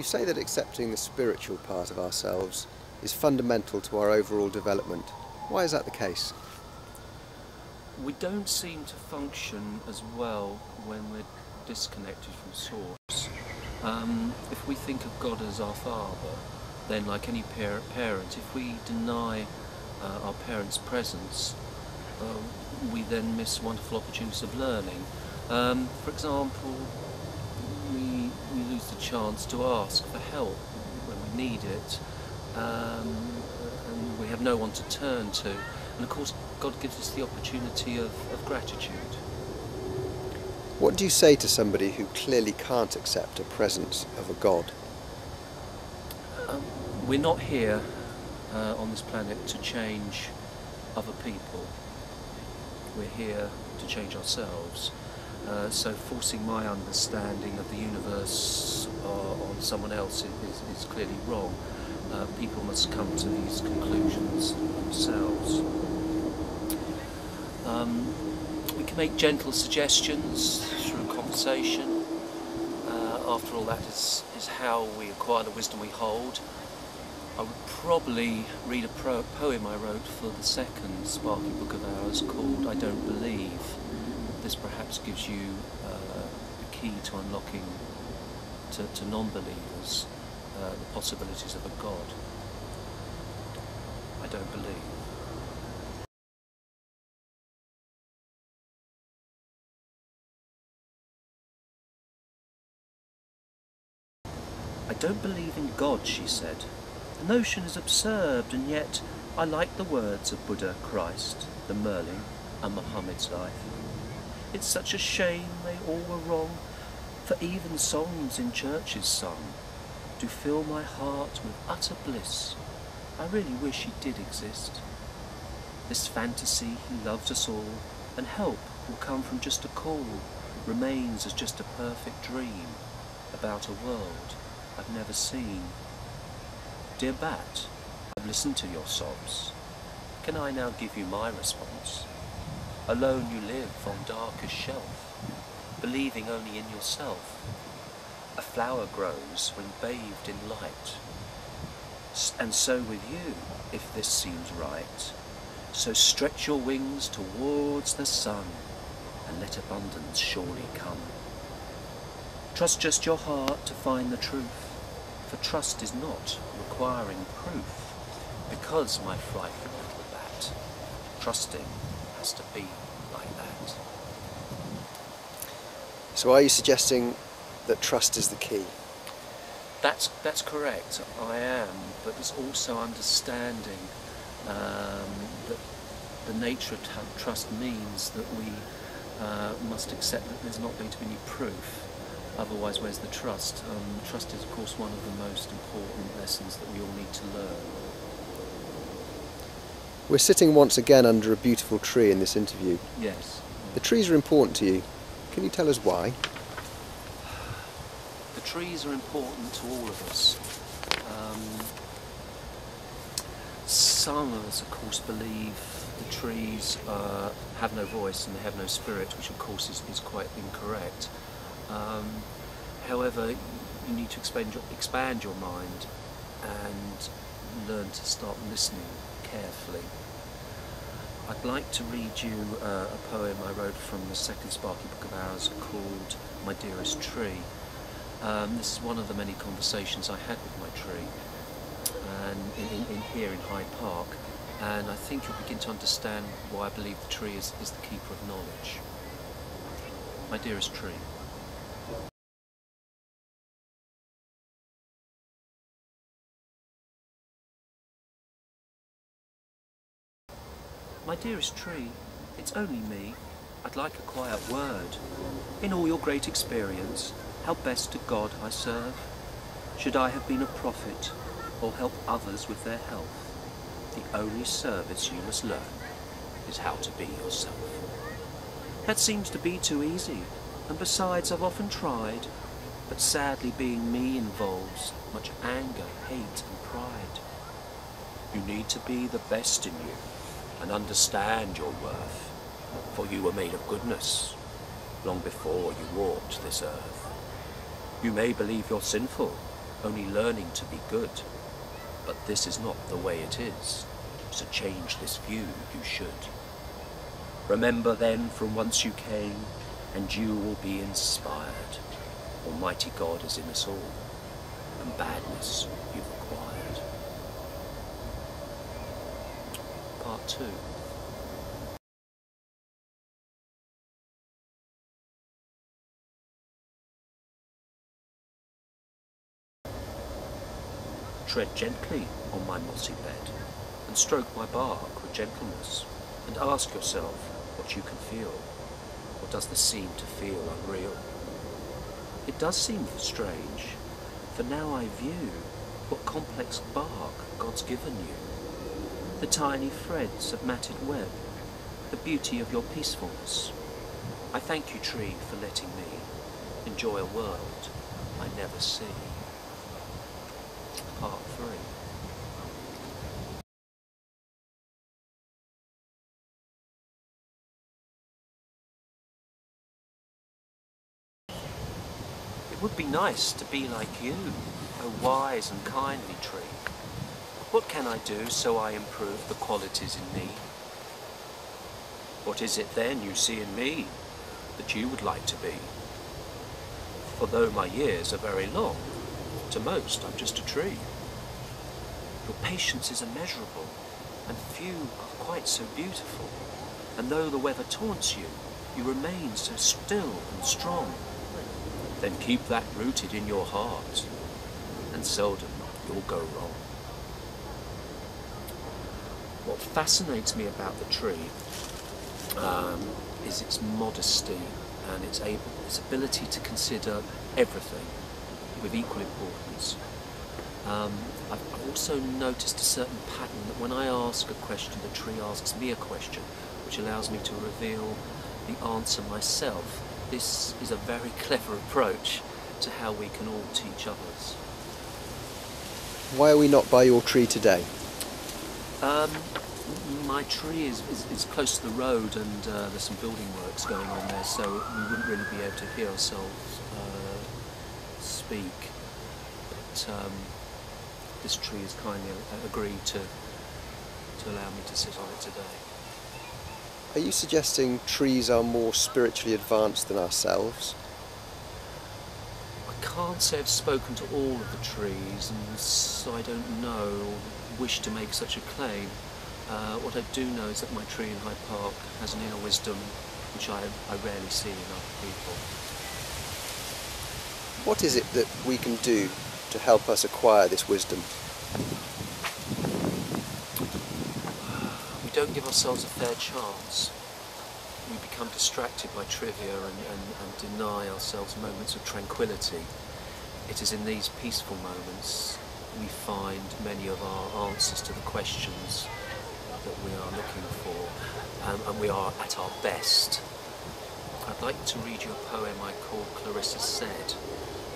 You say that accepting the spiritual part of ourselves is fundamental to our overall development. Why is that the case? We don't seem to function as well when we're disconnected from Source. If we think of God as our Father, then like any parent, if we deny our parents' presence, we then miss wonderful opportunities of learning. For example, we lose the chance to ask for help when we need it, and we have no one to turn to. And of course, God gives us the opportunity of gratitude. What do you say to somebody who clearly can't accept a presence of a God? We're not here on this planet to change other people. We're here to change ourselves. So forcing my understanding of the universe on someone else is clearly wrong. People must come to these conclusions themselves. We can make gentle suggestions through conversation. After all, that is how we acquire the wisdom we hold. I would probably read a poem I wrote for the second Sparky Book of Hours called I Don't Believe. This perhaps gives you the key to unlocking to non-believers the possibilities of a God. I don't believe. I don't believe in God, she said. The notion is absurd, and yet I like the words of Buddha, Christ, the Merlin, and Muhammad's life. It's such a shame they all were wrong, for even songs in churches sung do fill my heart with utter bliss. I really wish he did exist. This fantasy he loves us all, and help will come from just a call, remains as just a perfect dream about a world I've never seen. Dear Bat, I've listened to your sobs. Can I now give you my response? Alone you live on darkest shelf, believing only in yourself. A flower grows when bathed in light, and so with you, if this seems right. So stretch your wings towards the sun, and let abundance surely come. Trust just your heart to find the truth, for trust is not requiring proof. Because, my frightened little bat, trusting has to be like that. So are you suggesting that trust is the key? That's correct, I am, but there's also understanding that the nature of trust means that we must accept that there's not going to be any proof. Otherwise, where's the trust? Trust is, of course, one of the most important lessons that we all need to learn. We're sitting once again under a beautiful tree in this interview. Yes. The trees are important to you. Can you tell us why? The trees are important to all of us. Some of us, of course, believe the trees have no voice and they have no spirit, which, of course, is quite incorrect. However, you need to expand your mind and learn to start listening carefully. I'd like to read you a poem I wrote from the second Sparky Book of Hours called My Dearest Tree. This is one of the many conversations I had with my tree and here in Hyde Park, and I think you'll begin to understand why I believe the tree is the keeper of knowledge. My dearest tree. My dearest tree, it's only me. I'd like a quiet word. In all your great experience, how best to God I serve? Should I have been a prophet, or help others with their health? The only service you must learn is how to be yourself. That seems to be too easy, and besides I've often tried, but sadly being me involves much anger, hate and pride. You need to be the best in you, and understand your worth, for you were made of goodness, long before you walked this earth. You may believe you're sinful, only learning to be good. But this is not the way it is, so change this view you should. Remember then from whence you came, and you will be inspired. Almighty God is in us all, and badness you've acquired. Part 2. Tread gently on my mossy bed, and stroke my bark with gentleness, and ask yourself what you can feel, or does this seem to feel unreal? It does seem strange, for now I view what complex bark God's given you, the tiny threads of matted web, the beauty of your peacefulness. I thank you, tree, for letting me enjoy a world I never see. Part 3. It would be nice to be like you, O wise and kindly tree. What can I do so I improve the qualities in me? What is it then you see in me that you would like to be? For though my years are very long, to most I'm just a tree. Your patience is immeasurable, and few are quite so beautiful. And though the weather taunts you, you remain so still and strong. Then keep that rooted in your heart, and seldom you'll go wrong. What fascinates me about the tree is its modesty and its ability to consider everything with equal importance. I've also noticed a certain pattern that when I ask a question, the tree asks me a question, which allows me to reveal the answer myself. This is a very clever approach to how we can all teach others. Why are we not by your tree today? My tree is close to the road, and there's some building works going on there, so we wouldn't really be able to hear ourselves speak. But this tree has kindly agreed to allow me to sit on it today. Are you suggesting trees are more spiritually advanced than ourselves? I can't say I've spoken to all of the trees, and so I don't know or wish to make such a claim. What I do know is that my tree in Hyde Park has an inner wisdom which I rarely see in other people. What is it that we can do to help us acquire this wisdom? We don't give ourselves a fair chance. We become distracted by trivia and deny ourselves moments of tranquility. It is in these peaceful moments we find many of our answers to the questions that we are looking for, and we are at our best. I'd like to read you a poem I call Clarissa Said,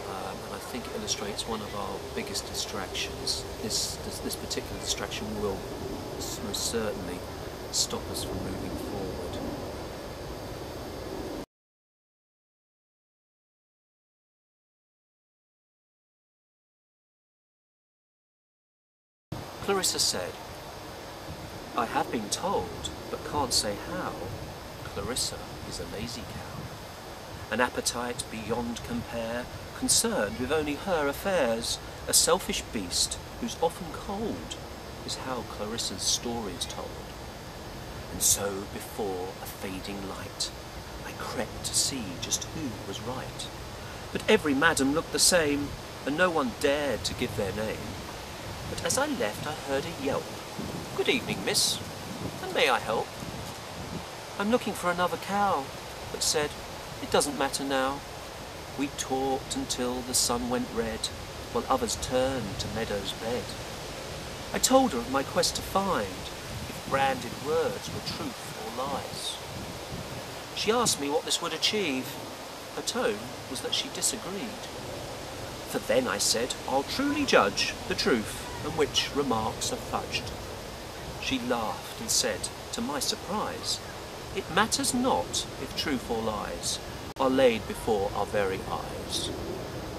and I think it illustrates one of our biggest distractions. This particular distraction will most certainly stop us from moving forward. Clarissa said, I have been told, but can't say how, Clarissa is a lazy cow, an appetite beyond compare, concerned with only her affairs, a selfish beast who's often cold, is how Clarissa's story is told. And so before a fading light, I crept to see just who was right. But every madam looked the same, and no one dared to give their name. But as I left, I heard a yelp. Good evening, miss, and may I help? I'm looking for another cow, but said, it doesn't matter now. We talked until the sun went red, while others turned to meadow's bed. I told her of my quest to find if branded words were truth or lies. She asked me what this would achieve. Her tone was that she disagreed. For then I said, I'll truly judge the truth and which remarks are fudged. She laughed and said, to my surprise, it matters not if truth or lies are laid before our very eyes.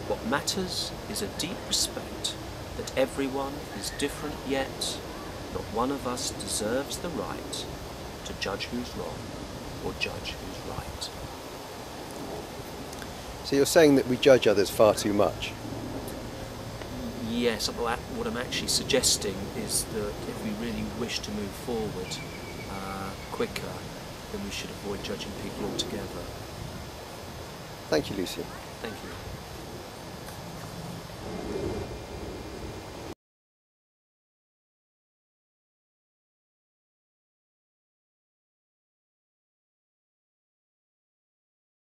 What matters is a deep respect that everyone is different, yet not one of us deserves the right to judge who's wrong or judge who's right. So you're saying that we judge others far too much? Yes, what I'm actually suggesting is that if we really wish to move forward quicker, then we should avoid judging people altogether. Thank you, Lucian. Thank you.